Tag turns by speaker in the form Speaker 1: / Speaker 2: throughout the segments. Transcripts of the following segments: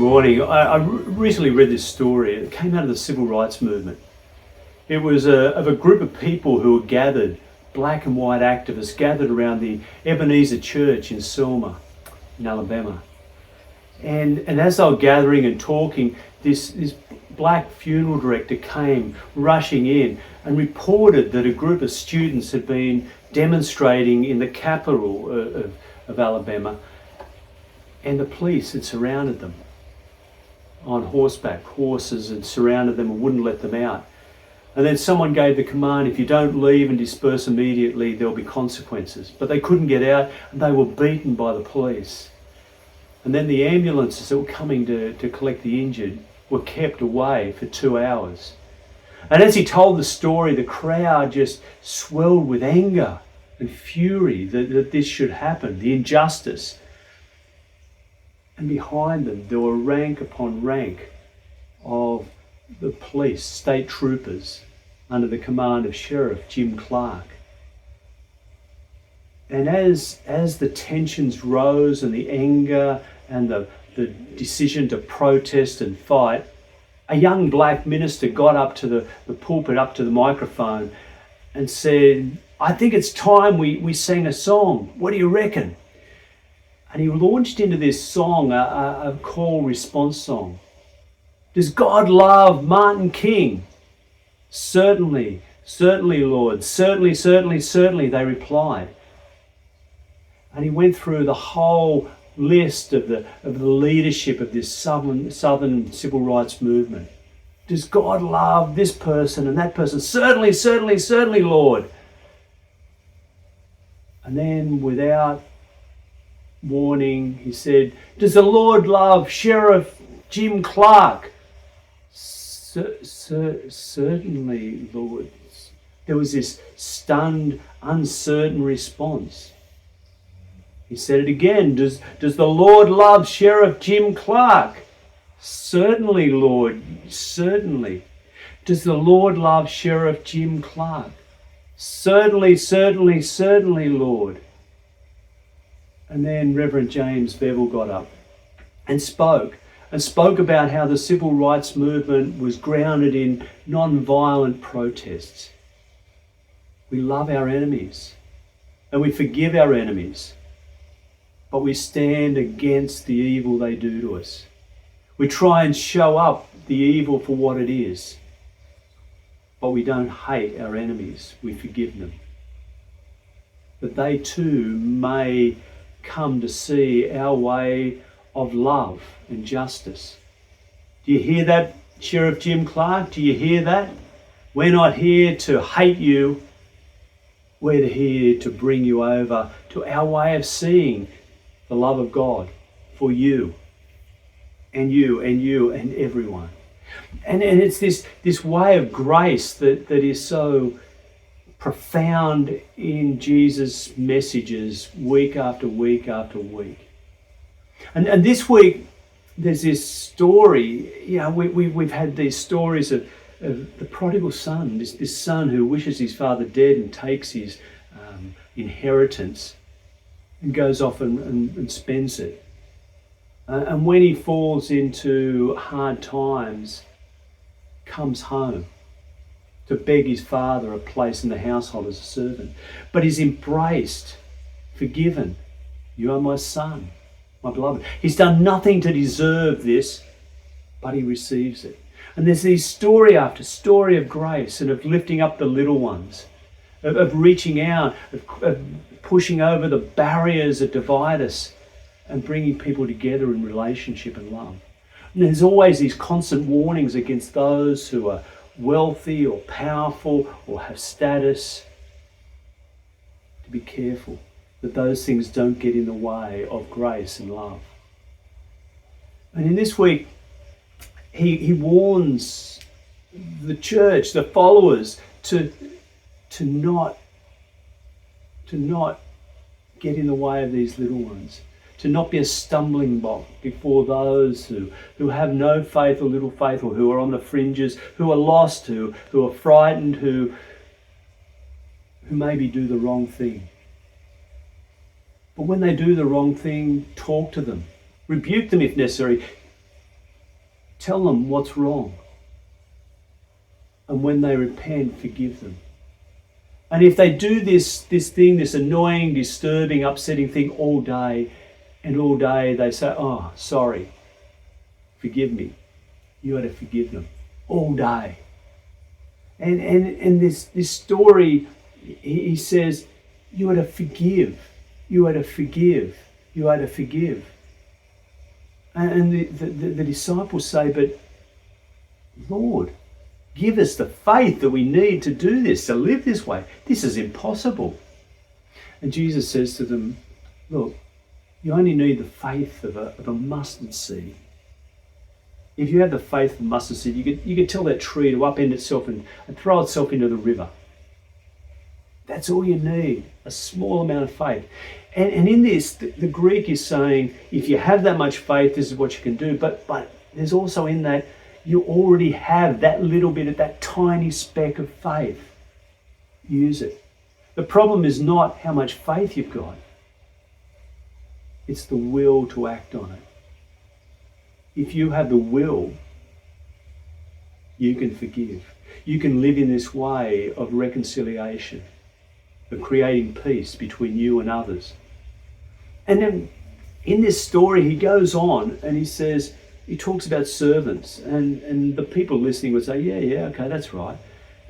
Speaker 1: morning. I recently read this story. It came out of the civil rights movement. It was of a group of people who were gathered, black and white activists, gathered around the Ebenezer Church in Selma, in Alabama. And as they were gathering and talking, this black funeral director came rushing in and reported that a group of students had been demonstrating in the capital of Alabama, and the police had surrounded them on horseback, horses, and surrounded them and wouldn't let them out. And then someone gave the command, if you don't leave and disperse immediately, there'll be consequences. But they couldn't get out, and they were beaten by the police. And then the ambulances that were coming to collect the injured were kept away for 2 hours. And as he told the story, the crowd just swelled with anger and fury that this should happen, the injustice. And behind them, there were rank upon rank of the police, state troopers, under the command of Sheriff Jim Clark. And as the tensions rose and the anger and the decision to protest and fight, a young black minister got up to the pulpit, up to the microphone, and said, I think it's time we sang a song. What do you reckon? And he launched into this song, a call-response song. Does God love Martin King? Certainly, certainly, Lord. Certainly, certainly, certainly, they replied. And he went through the whole list of the leadership of this southern civil rights movement. Does God love this person and that person? Certainly, certainly, certainly, Lord. And then, without warning, he said, does the Lord love Sheriff Jim Clark? Certainly, Lord. There was this stunned, uncertain response. He said it again, does the Lord love Sheriff Jim Clark? Certainly, Lord, certainly. Does the Lord love Sheriff Jim Clark? Certainly, certainly, certainly, Lord. And then Reverend James Bevel got up and spoke about how the civil rights movement was grounded in non-violent protests. We love our enemies and we forgive our enemies, but we stand against the evil they do to us. We try and show up the evil for what it is, but we don't hate our enemies, we forgive them. That they too may come to see our way of love and justice. Do you hear that, Sheriff Jim Clark? Do you hear that? We're not here to hate you. We're here to bring you over to our way of seeing the love of God for you and you and you and everyone. And it's this way of grace that is so profound in Jesus' messages week after week after week. And this week, there's this story, we've had these stories of the prodigal son, this son who wishes his father dead and takes his inheritance and goes off and spends it. And when he falls into hard times, comes home to beg his father a place in the household as a servant. But he's embraced, forgiven. You are my son, my beloved. He's done nothing to deserve this, but he receives it. And there's this story after story of grace and of lifting up the little ones, of reaching out, of pushing over the barriers that divide us and bringing people together in relationship and love. And there's always these constant warnings against those who are wealthy or powerful or have status, to be careful that those things don't get in the way of grace and love. And in this week, he warns the church, the followers, to not get in the way of these little ones, to not be a stumbling block before those who have no faith or little faith, or who are on the fringes, who are lost, who are frightened, who maybe do the wrong thing. But when they do the wrong thing, talk to them, rebuke them if necessary, Tell them what's wrong. And when they repent, forgive them. And if they do this annoying, disturbing, upsetting thing all day, and all day they say, oh, sorry, forgive me. You ought to forgive them all day. And this story, he says, you ought to forgive. You ought to forgive. You ought to forgive. And the disciples say, but Lord, give us the faith that we need to do this, to live this way. This is impossible. And Jesus says to them, look, you only need the faith of a mustard seed. If you have the faith of a mustard seed, you could tell that tree to upend itself and throw itself into the river. That's all you need, a small amount of faith. And in this, the Greek is saying, if you have that much faith, this is what you can do. But there's also in that, you already have that little bit of that tiny speck of faith. Use it. The problem is not how much faith you've got. It's the will to act on it. If you have the will, you can forgive. You can live in this way of reconciliation, of creating peace between you and others. And then in this story, he goes on and he says, he talks about servants, and the people listening would say, yeah, okay, that's right.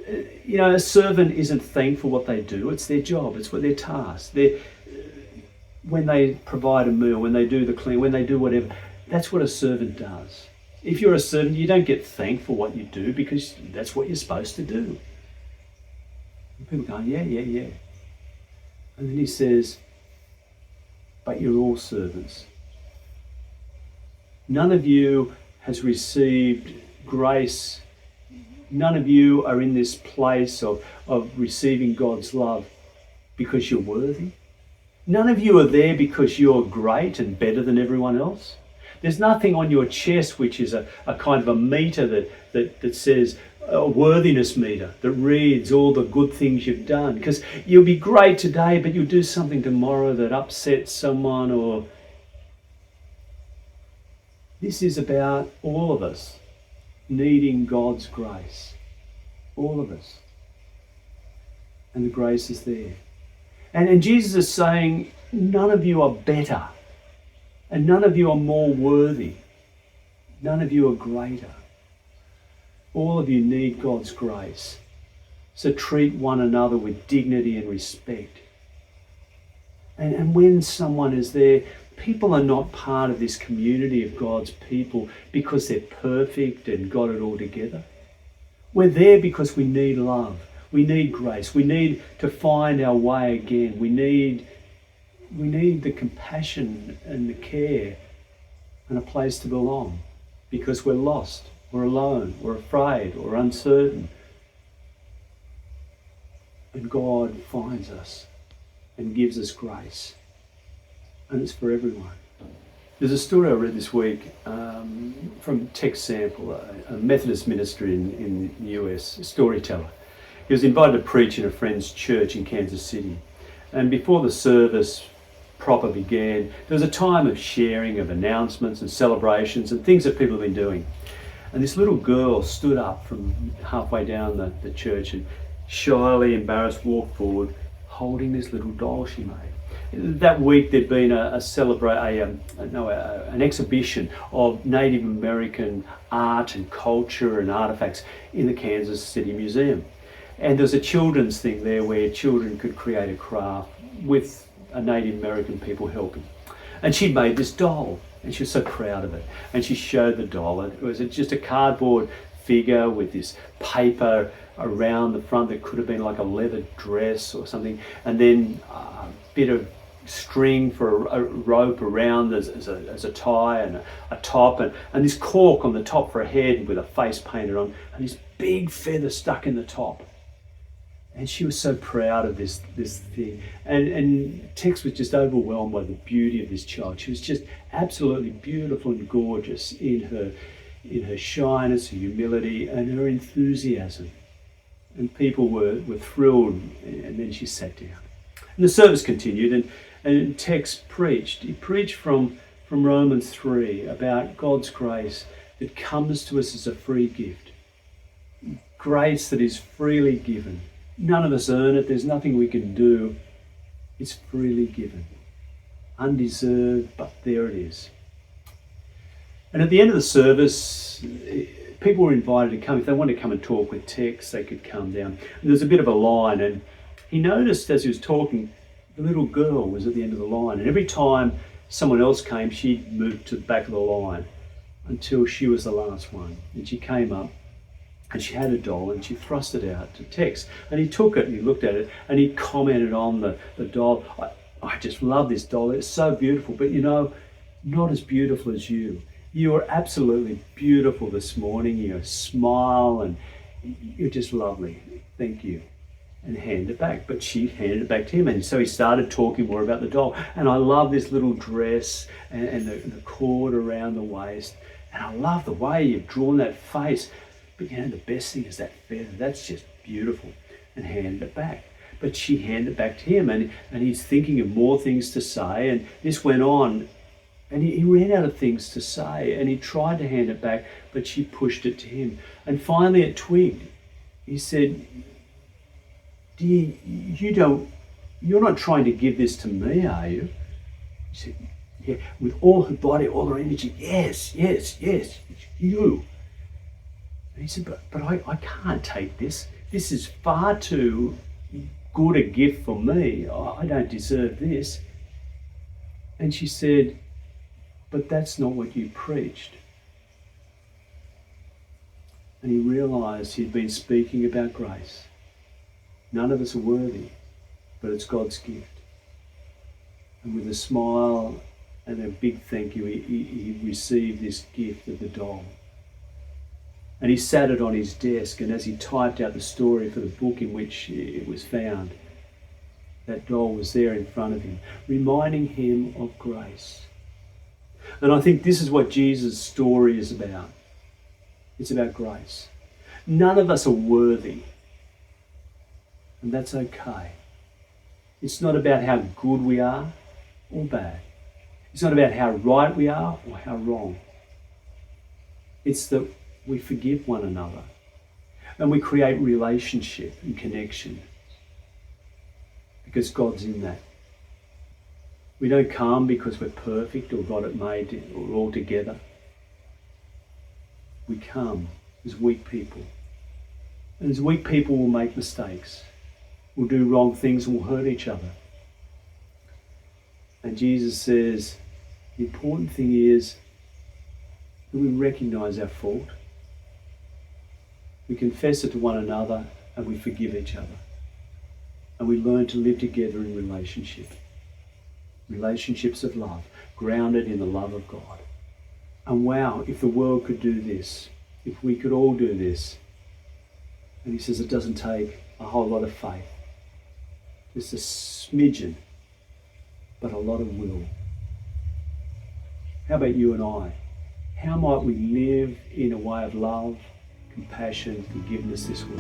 Speaker 1: A servant isn't thankful for what they do. It's their job. It's what their task. When they provide a meal, when they do the clean, when they do whatever, that's what a servant does. If you're a servant, you don't get thanked for what you do because that's what you're supposed to do. And people go, yeah. And then he says, but you're all servants. None of you has received grace. None of you are in this place of receiving God's love because you're worthy. None of you are there because you're great and better than everyone else. There's nothing on your chest which is a kind of a meter that says a worthiness meter that reads all the good things you've done. Because you'll be great today, but you'll do something tomorrow that upsets someone or... This is about all of us needing God's grace. All of us. And the grace is there. And Jesus is saying, none of you are better. And none of you are more worthy. None of you are greater. All of you need God's grace. So treat one another with dignity and respect. And when someone is there, people are not part of this community of God's people because they're perfect and got it all together. We're there because we need love. We need grace. We need to find our way again. We need the compassion and the care and a place to belong because we're lost, we're alone, we're afraid, we're uncertain. And God finds us and gives us grace. And it's for everyone. There's a story I read this week from Tex Sample, a Methodist minister in the US, a storyteller. He was invited to preach in a friend's church in Kansas City. And before the service proper began, there was a time of sharing of announcements and celebrations and things that people have been doing. And this little girl stood up from halfway down the church and shyly embarrassed walked forward holding this little doll she made. That week there'd been an exhibition of Native American art and culture and artifacts in the Kansas City Museum. And there was a children's thing there where children could create a craft with a Native American people helping. And she'd made this doll and she was so proud of it. And she showed the doll. It was just a cardboard figure with this paper around the front that could have been like a leather dress or something. And then a bit of string for a rope around as a tie and a top and this cork on the top for a head with a face painted on and this big feather stuck in the top. And she was so proud of this thing. And Tex was just overwhelmed by the beauty of this child. She was just absolutely beautiful and gorgeous in her shyness, her humility and her enthusiasm. And people were thrilled, and then she sat down. And the service continued, and Tex preached. He preached from Romans 3 about God's grace, It comes to us as a free gift. Grace that is freely given. None of us earn it. There's nothing we can do. It's freely given. Undeserved, but there it is. And at the end of the service, people were invited to come. If they wanted to come and talk with Tex, they could come down. And there was a bit of a line, and he noticed as he was talking, the little girl was at the end of the line. And every time someone else came, she'd moved to the back of the line until she was the last one. And she came up, and she had a doll, and she thrust it out to Tex. And he took it, and he looked at it, and he commented on the doll. I just love this doll. It's so beautiful, but not as beautiful as you. You are absolutely beautiful this morning. You smile and you're just lovely. Thank you. And hand it back. But she handed it back to him. And so he started talking more about the doll. And I love this little dress and the cord around the waist. And I love the way you've drawn that face. But the best thing is that feather. That's just beautiful. And handed it back. But she handed it back to him. And he's thinking of more things to say. And this went on. And he ran out of things to say, and he tried to hand it back, but she pushed it to him. And finally it twigged. He said, "Dear, you're not trying to give this to me, are you?" She said, "Yeah," with all her body, all her energy. Yes, you." And he said, but I can't take this. This is far too good a gift for me. I don't deserve this. And she said, "But that's not what you preached." And he realized he'd been speaking about grace. None of us are worthy, but it's God's gift. And with a smile and a big thank you, he received this gift of the doll. And he sat it on his desk, and as he typed out the story for the book in which it was found, that doll was there in front of him, reminding him of grace. And I think this is what Jesus' story is about. It's about grace. None of us are worthy, and that's okay. It's not about how good we are or bad. It's not about how right we are or how wrong. It's that we forgive one another and we create relationship and connection because God's in that. We don't come because we're perfect or got it made or all together. We come as weak people. And as weak people, we'll make mistakes. We'll do wrong things and we'll hurt each other. And Jesus says, the important thing is that we recognize our fault. We confess it to one another and we forgive each other. And we learn to live together in relationship. Relationships of love, grounded in the love of God. And wow, if the world could do this, if we could all do this. And he says it doesn't take a whole lot of faith. Just a smidgen, but a lot of will. How about you and I? How might we live in a way of love, compassion, forgiveness this week?